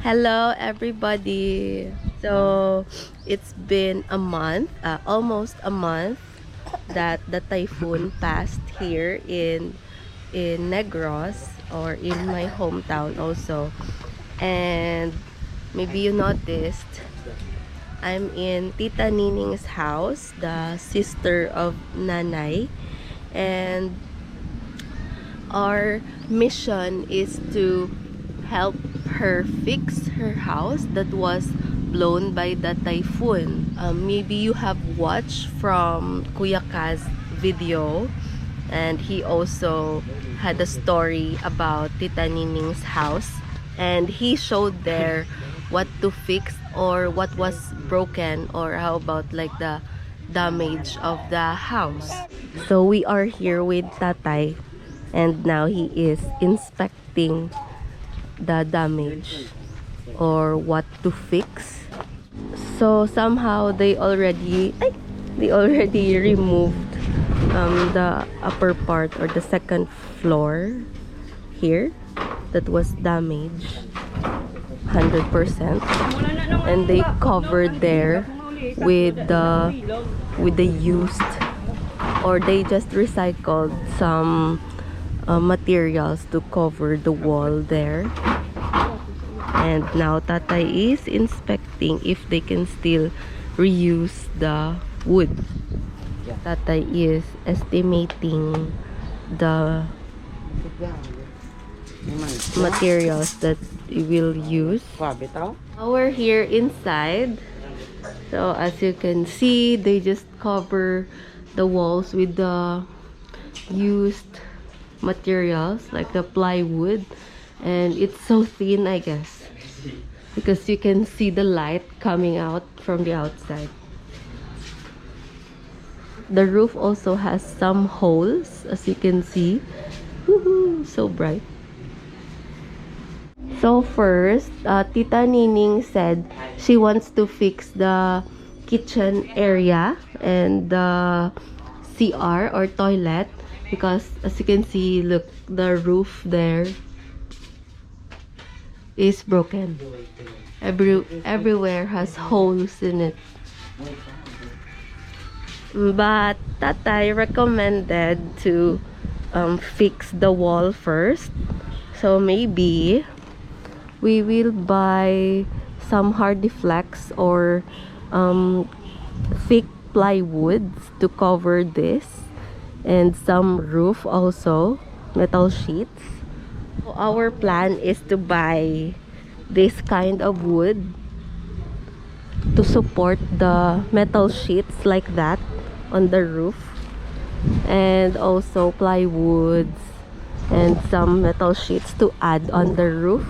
Hello everybody. So it's been a month, almost a month that the typhoon passed here in Negros, or in my hometown also. And maybe you noticed I'm in Tita Nining's house, the sister of Nanay, and our mission is to help her fix her house that was blown by the typhoon. Maybe you have watched from Kuya Kaz video, and he also had a story about Tita Nining's house, and he showed there what to fix or what was broken, or how about like the damage of the house. So we are here with Tatay, and now he is inspecting the damage or what to fix. So somehow they already removed the upper part, or the second floor here that was damaged 100%, and they covered there with the used, or they just recycled some materials to cover the wall there. And now Tatay is inspecting if they can still reuse the wood. Tatay is estimating the materials that we will use. Now we're here inside. So as you can see, they just cover the walls with the used materials like the plywood, and it's so thin, I guess, because you can see the light coming out from the outside. The roof also has some holes, as you can see. Woohoo, so bright. So first, Tita Nining said she wants to fix the kitchen area and the CR or toilet, because as you can see, look, the roof there is broken. Everywhere has holes in it. But Tatay recommended to fix the wall first. So maybe we will buy some hardy flex or thick plywoods to cover this, and some roof also, metal sheets. So our plan is to buy this kind of wood to support the metal sheets like that on the roof, and also plywoods and some metal sheets to add on the roof.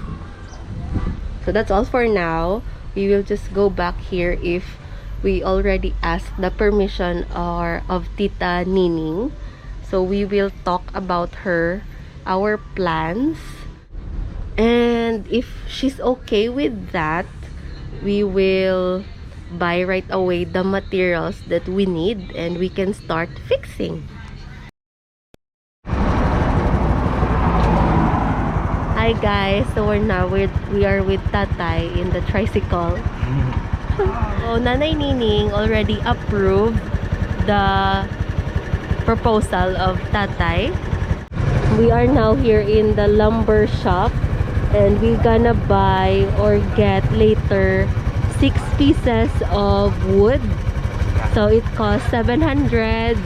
So that's all for now. We will just go back here if we already asked the permission of Tita Nining. So we will talk about our plans, and if she's okay with that, we will buy right away the materials that we need, and we can start fixing. Hi guys, so we are with Tatay in the tricycle. So Nanay Nining already approved the proposal of Tatay. We are now here in the lumber shop, and we're gonna buy or get later 6 pieces of wood. So it costs 700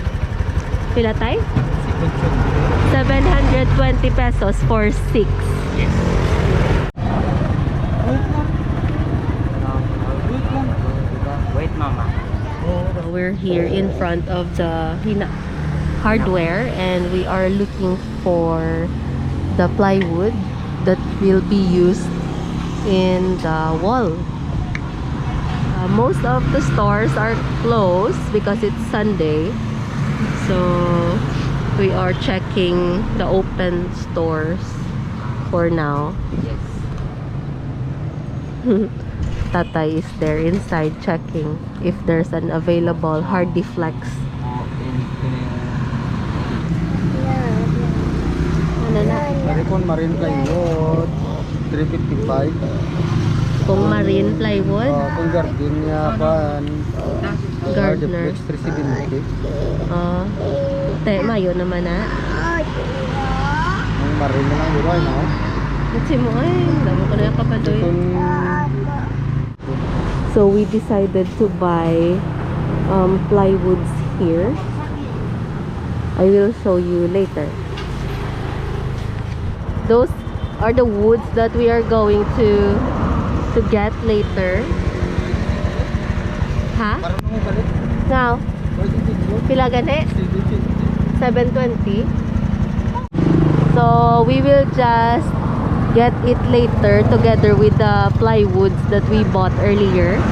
pila tay? 720 pesos for 6. Yes. Wait, mama. We're here in front of the hardware, and we are looking for the plywood that will be used in the wall. Most of the stores are closed because it's Sunday, so we are checking the open stores for now. Yes. Tatay is there inside checking if there's an available hardy flex. Maricon Marine Plywood 355. Kung marine plywood. Kung garden niya pa Gardener. Expressibility. Mayo naman na. Ang marine na lang dito ay no? Kasi mo ay, damo ko na yung kapadoy. So we decided to buy plywoods here. I will show you later. Those are the woods that we are going to get later. Ha? Now, pila gani? 720. So we will just get it later together with the plywoods that we bought earlier.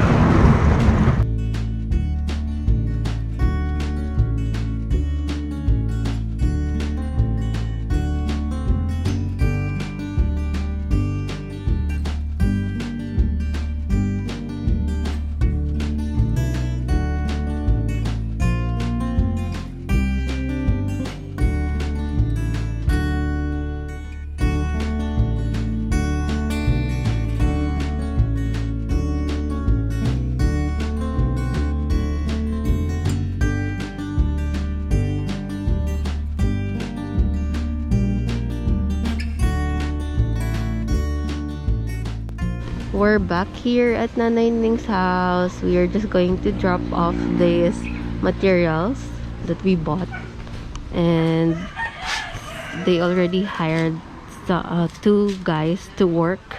We're back here at Nanay Ning's house. We are just going to drop off these materials that we bought, and they already hired two guys to work.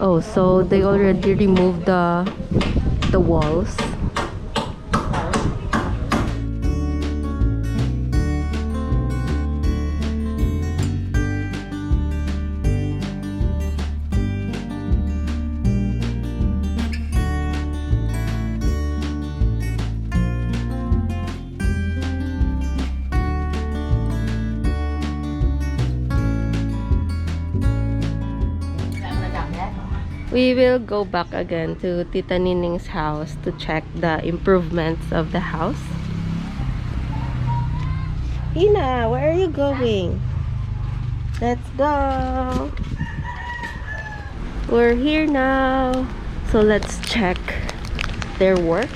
Oh, so they already removed the walls. We will go back again to Tita Nining's house to check the improvements of the house. Ina, where are you going? Let's go. We're here now. So let's check their work.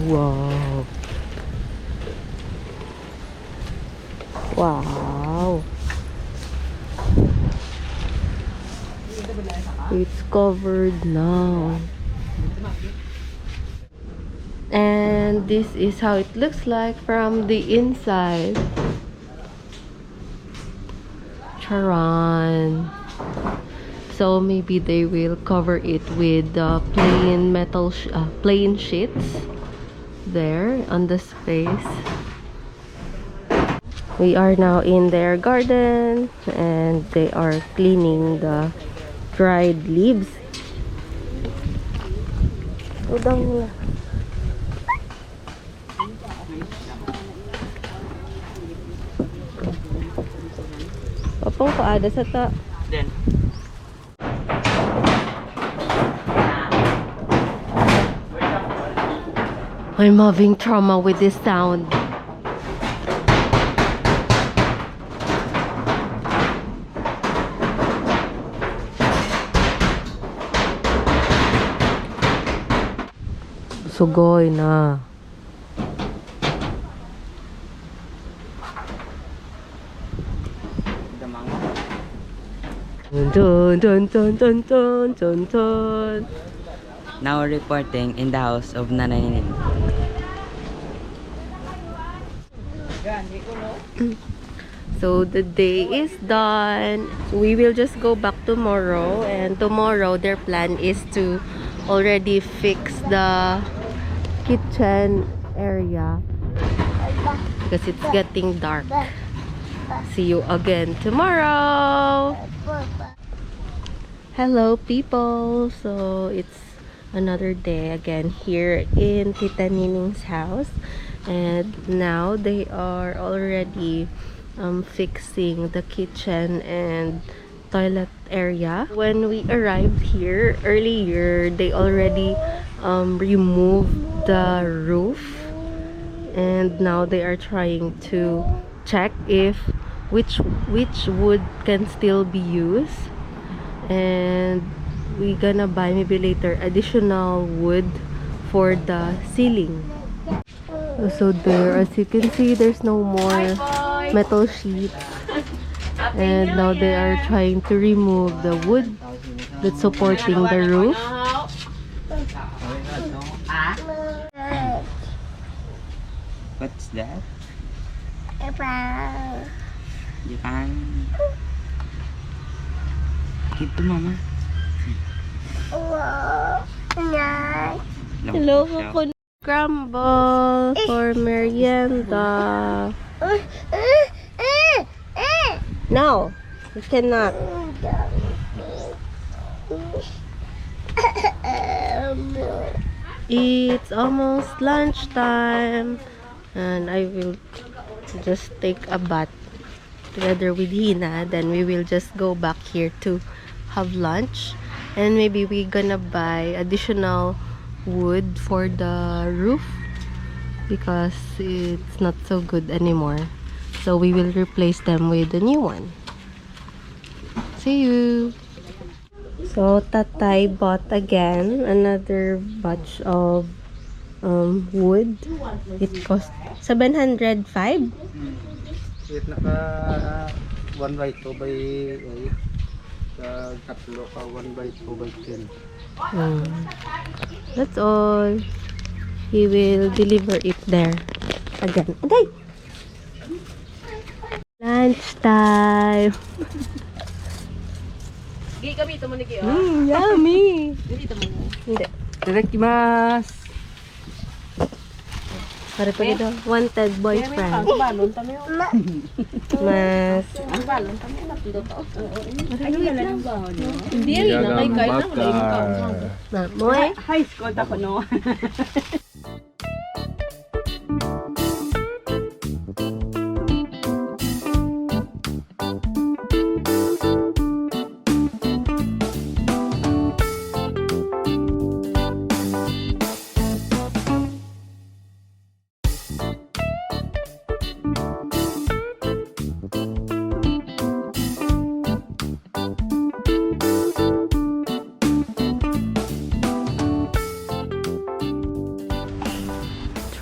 Wow. Wow. It's covered now. And this is how it looks like from the inside. Charan. So maybe they will cover it with plain metal plain sheets there on the space. We are now in their garden and they are cleaning the dried leaves. Udang nila. Papang paada sa ta. Then I'm having trauma with this sound. Sugoy na. Dun dun dun dun dun dun dun. now reporting in the house of Nanay Nining. So the day is done. We will just go back tomorrow, and tomorrow their plan is to already fix the kitchen area because it's getting dark. See you again tomorrow. Hello people, so it's another day again here in Tita Nining's house, and now they are already fixing the kitchen and toilet area. When we arrived here earlier, they already removed the roof, and now they are trying to check if which wood can still be used, and we gonna buy maybe later additional wood for the ceiling. So there, as you can see, there's no more metal sheets, and now they are trying to remove the wood that's supporting the roof. What's that? Japan. Give to mama. Hello, Coco. Scramble for merienda. No, you cannot. It's almost lunchtime, and I will just take a bath together with Hina. Then we will just go back here to have lunch, and maybe we're gonna buy additional wood for the roof because it's not so good anymore, so we will replace them with a new one. See you. So Tatay bought again another batch of wood. It cost 705. It naka 1/2 by tatlo ka 1/2 by 10. That's all. He will deliver it there again. Okay. Lunchtime. Yummy. Hindi. Itadakimasu. Pare pa dito. Wanted boyfriend. Mas. Moy. High school ako no.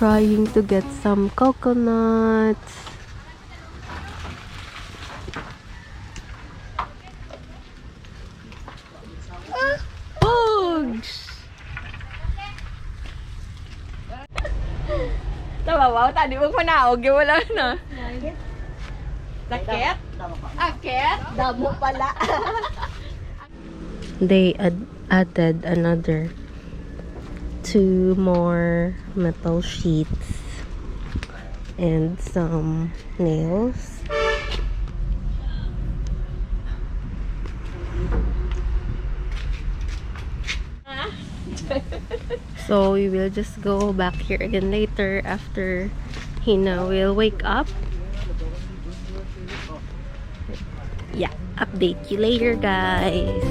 Trying to get some coconuts. Bugs! Tawawaw, tadi mo panaog, wala na. Sakit? Akit? Damo pala. They added another 2 more metal sheets and some nails. So we will just go back here again later after Hina will wake up. Yeah, update you later, guys.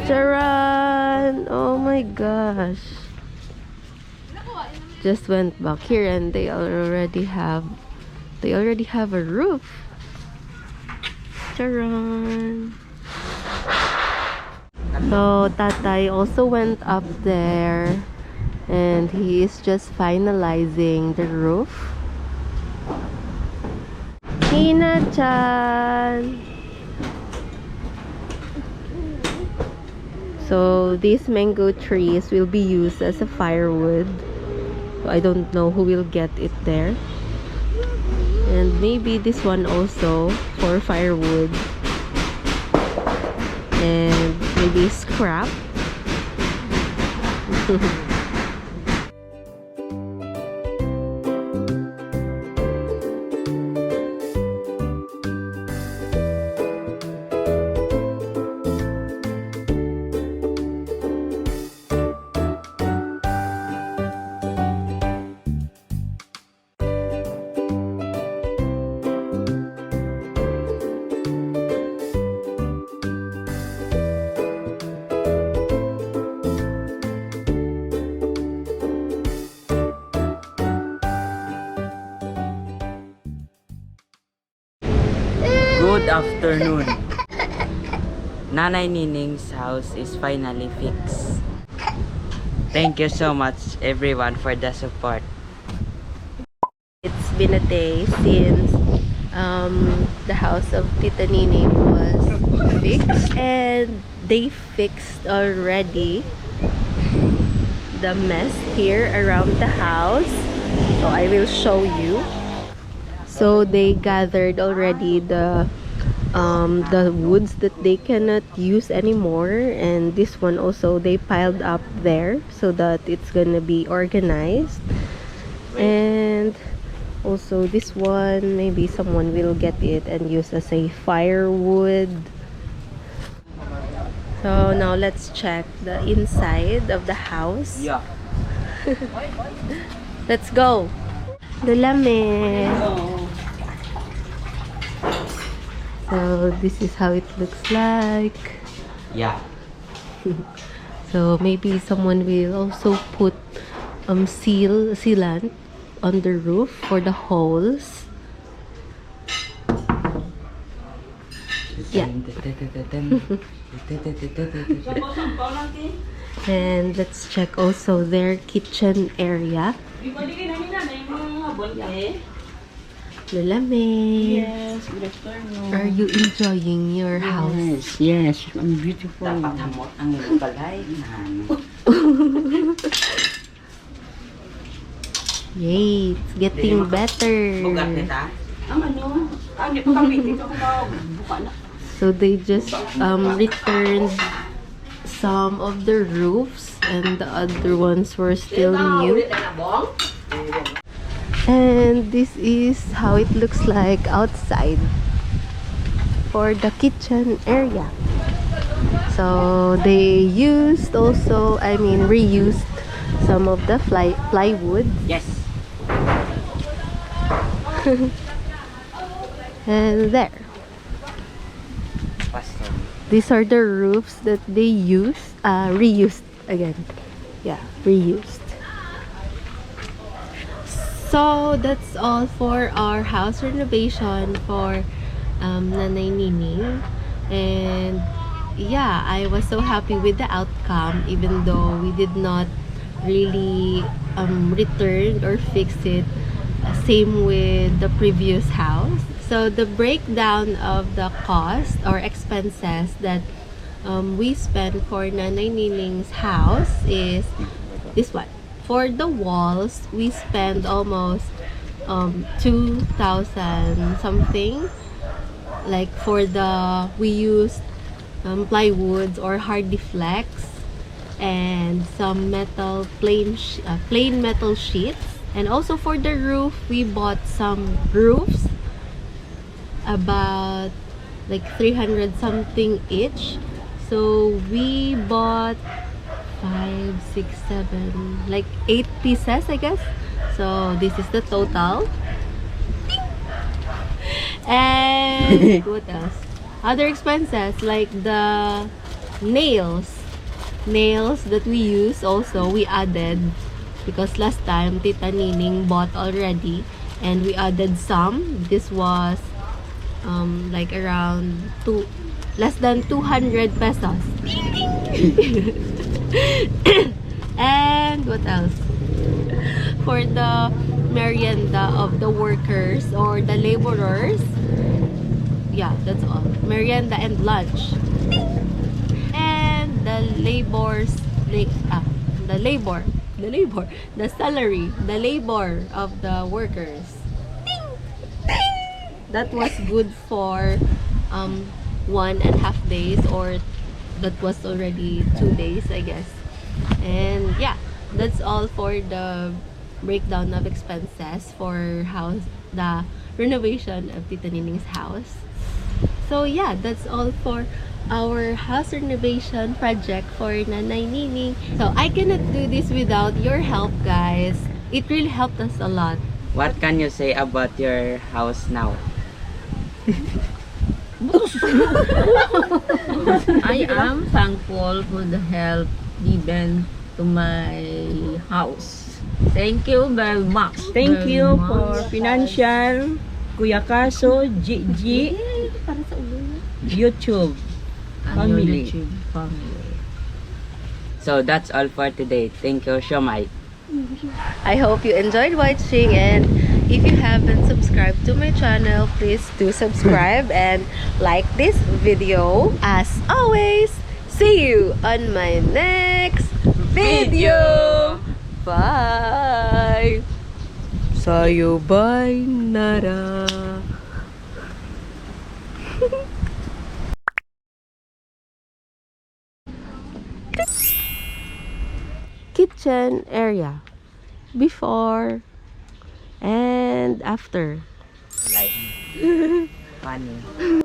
Charan! Oh my gosh. Just went back here and they already have a roof. Charan! So Tatay also went up there and he is just finalizing the roof. Hina-chan! So these mango trees will be used as a firewood. So I don't know who will get it there. And maybe this one also for firewood. And maybe scrap. Good afternoon. Nanay Nining's house is finally fixed. Thank you so much everyone for the support. It's been a day since the house of Tita Nining was fixed, and they fixed already the mess here around the house. So I will show you. So they gathered already the woods that they cannot use anymore, and this one also they piled up there so that it's gonna be organized. And also this one, maybe someone will get it and use as a firewood. So now let's check the inside of the house. Yeah. Let's go. Lulame. So this is how it looks like. Yeah. So maybe someone will also put sealant on the roof for the holes. Yeah. And let's check also their kitchen area. Lulame. Yes, good afternoon. Are you enjoying your house? Yes, I'm beautiful. Yay, it's getting better. So they just returned some of the roofs, and the other ones were still new. And this is how it looks like outside for the kitchen area. So they used also, reused some of the plywood. Yes. And there. These are the roofs that they reused again. Yeah, reused. So that's all for our house renovation for Nanay Nining. And yeah, I was so happy with the outcome, even though we did not really return or fix it. Same with the previous house. So the breakdown of the cost or expenses that we spent for Nanay Nining's house is this one. For the walls, we spent almost 2,000 something. Like for we used plywoods or hard deflex and some plain metal sheets. And also for the roof, we bought some roofs, about like 300 something each. So we bought 5, 6, 7, like 8 pieces, I guess. So this is the total. And what else? Other expenses like the nails that we use also, we added, because last time Tita Nining bought already, and we added some. This was like around less than 200 pesos. And what else? For the merienda of the workers or the laborers, yeah, that's all. Merienda and lunch. And the salary, the labor of the workers. That was good for 1.5 days, or that was already 2 days, I guess. And yeah, that's all for the breakdown of expenses for the renovation of Tita Nining's house. So yeah, that's all for our house renovation project for Nanay Nining. So I cannot do this without your help, guys. It really helped us a lot. What can you say about your house now? I am thankful for the help given to my house. Thank you very much. Thank you for financial, Kuya Kaz Gigi YouTube family. YouTube family. So that's all for today. Thank you so much. I hope you enjoyed watching, and if you haven't subscribed to my channel, please do subscribe and like this video. As always, see you on my next video. Bye. Sayonara. Kitchen area before and after. Like, funny.